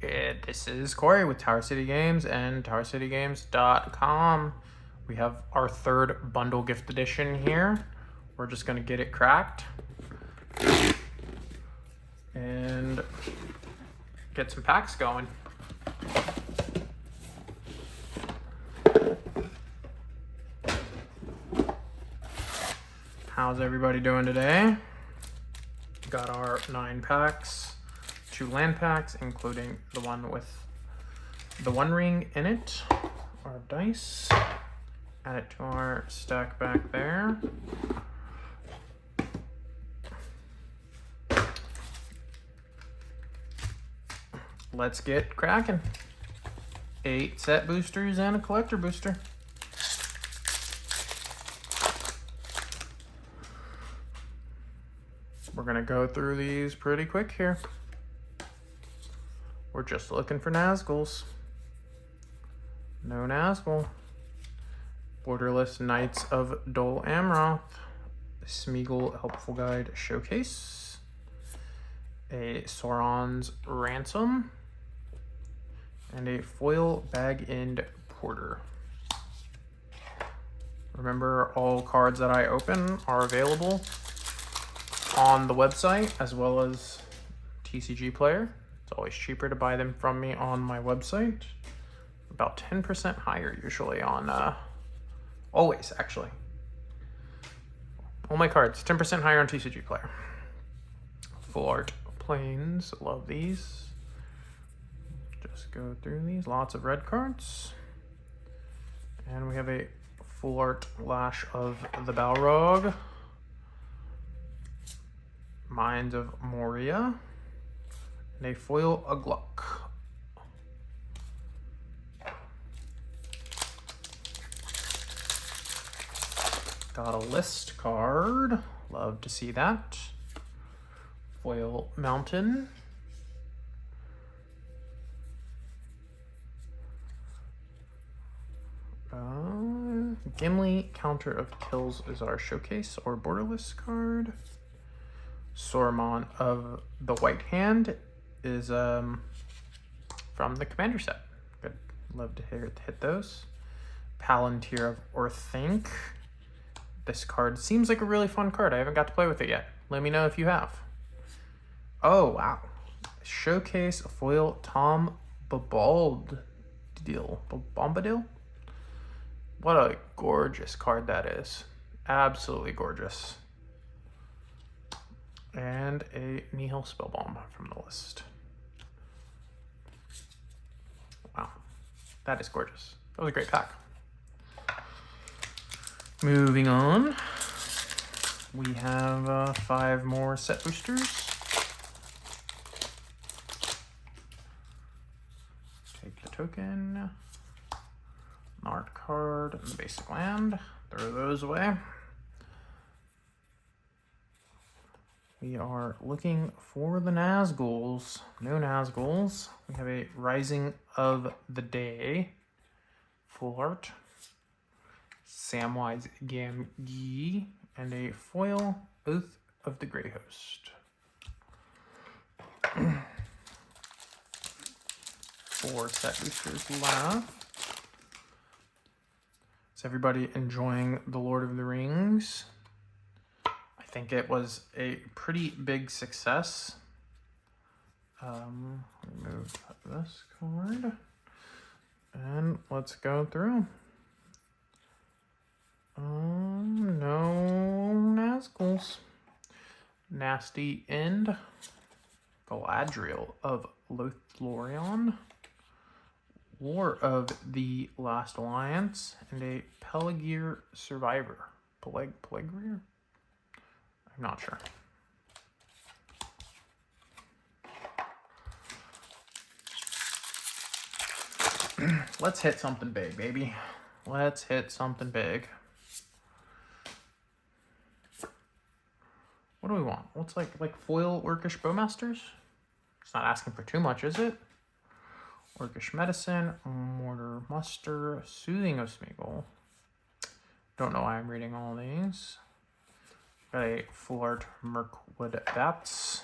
This is Corey with Tower City Games and TowerCityGames.com. We have our third bundle gift edition here. We're just going to get it cracked and get some packs going. How's everybody doing today? Got our 9 packs, 2 land packs, including the one with the One Ring in it. Our dice. Add it to our stack back there. Let's get cracking. 8 set boosters and a collector booster. We're gonna go through these pretty quick here. We're just looking for Nazguls. No Nazgul. Borderless Knights of Dol Amroth. Smeagol Helpful Guide Showcase. A Sauron's Ransom. And a foil bag-end Porter. Remember, all cards that I open are available on the website as well as TCG Player. It's always cheaper to buy them from me on my website. About 10% higher usually on, always actually. All my cards, 10% higher on TCG Player. Full Art Planes, love these. Just go through these, lots of red cards. And we have a Full Art Lash of the Balrog. Mines of Moria, and a foil Gluck. Got a list card, love to see that. Foil Mountain. Gimli Counter of Kills is our showcase or borderless card. Saruman of the White Hand is from the Commander set. Good, love to hit those. Palantir of Orthanc. This card seems like a really fun card. I haven't got to play with it yet. Let me know if you have. Oh wow, showcase foil Tom Bombadil. What a gorgeous card that is. Absolutely gorgeous. And a Nihil Spellbomb from the list. Wow, that is gorgeous. That was a great pack. Moving on, we have 5 more set boosters. Take the token, an art card, and the basic land. Throw those away. We are looking for the Nazguls. No Nazguls. We have a Rising of the Day. Full art. Samwise Gamgee. And a foil Oath of the Grey Host. 4 set boosters left. Is everybody enjoying The Lord of the Rings? I think it was a pretty big success. Remove this card. And let's go through. No Nazguls. Nasty End. Galadriel of Lothlorien. War of the Last Alliance. And a Pelargir Survivor. Pelargir? I'm not sure. Let's hit something big, baby. Let's hit something big. What do we want? What's like foil Orcish Bowmasters? It's not asking for too much, is it? Orcish Medicine, Mortar Muster, Soothing of Smeagol. Don't know why I'm reading all these. Got a Full Art Mirkwood Bats.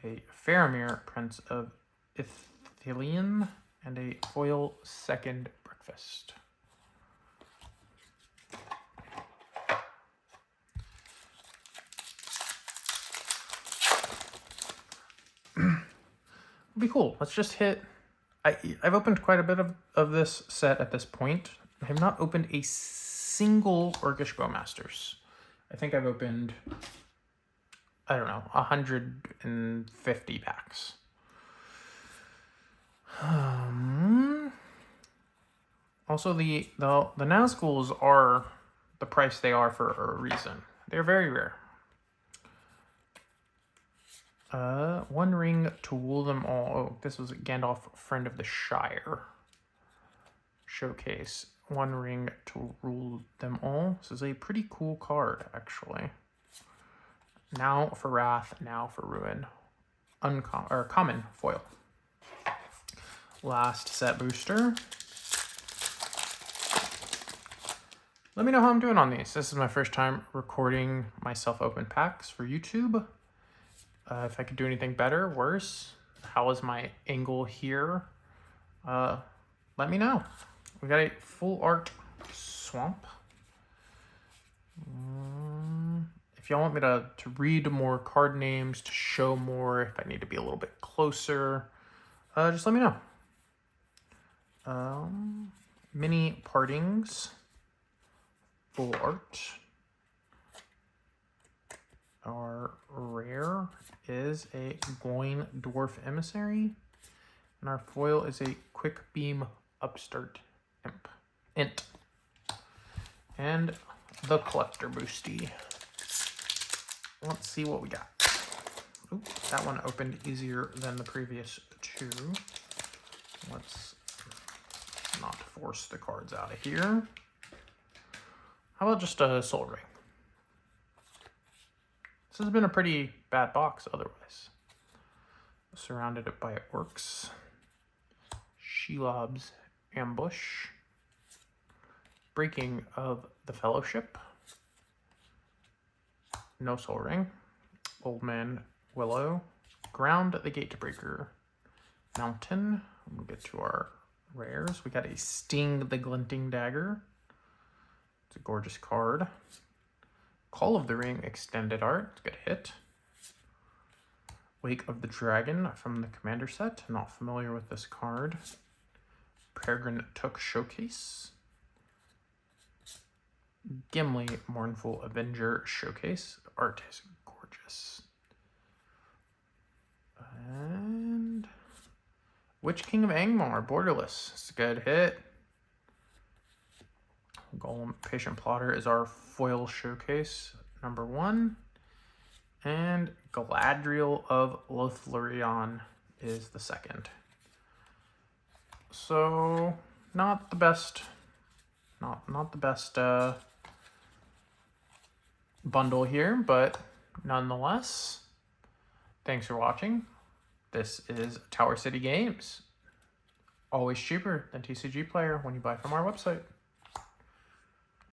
a Faramir, Prince of Ithilien, and a foil Second Breakfast. It'll be cool. Let's just hit. I've opened quite a bit of this set at this point. I have not opened a single Orcish Bowmasters. I think I've opened, I don't know, 150 packs. Also, the Nazguls are the price they are for a reason. They're very rare. One ring to rule them all. Oh, this was Gandalf, Friend of the Shire. Showcase. One ring to rule them all. This is a pretty cool card, actually. Now for Wrath, now for Ruin. Common foil. Last set booster. Let me know how I'm doing on these. This is my first time recording my self-open packs for YouTube. If I could do anything better, worse, how is my angle here? Let me know. We got a full art swamp. If y'all want me to read more card names, to show more, if I need to be a little bit closer, just let me know. Mini Partings, full art. Our rare is a Goyne Dwarf Emissary, and our foil is a Quick Beam Upstart Int. And the Collector Boosty. Let's see what we got. Ooh, that one opened easier than the previous two. Let's not force the cards out of here. How about just a Sol Ring? This has been a pretty bad box otherwise. Surrounded it by Orcs. Shelob's Ambush. Breaking of the Fellowship. No Sol Ring. Old Man Willow. Ground the Gatebreaker. Mountain. We'll get to our rares. We got a Sting the Glinting Dagger. It's a gorgeous card. Call of the Ring Extended Art. It's a good hit. Wake of the Dragon from the Commander set. Not familiar with this card. Peregrine Took Showcase. Gimli Mournful Avenger Showcase. Art is gorgeous. And Witch King of Angmar Borderless. It's a good hit. Golem Patient Plotter is our foil showcase, number 1. And Galadriel of Lothlorien is the second. So, not the best, not the best bundle here, but nonetheless, thanks for watching. This is Tower City Games. Always cheaper than TCG Player when you buy from our website.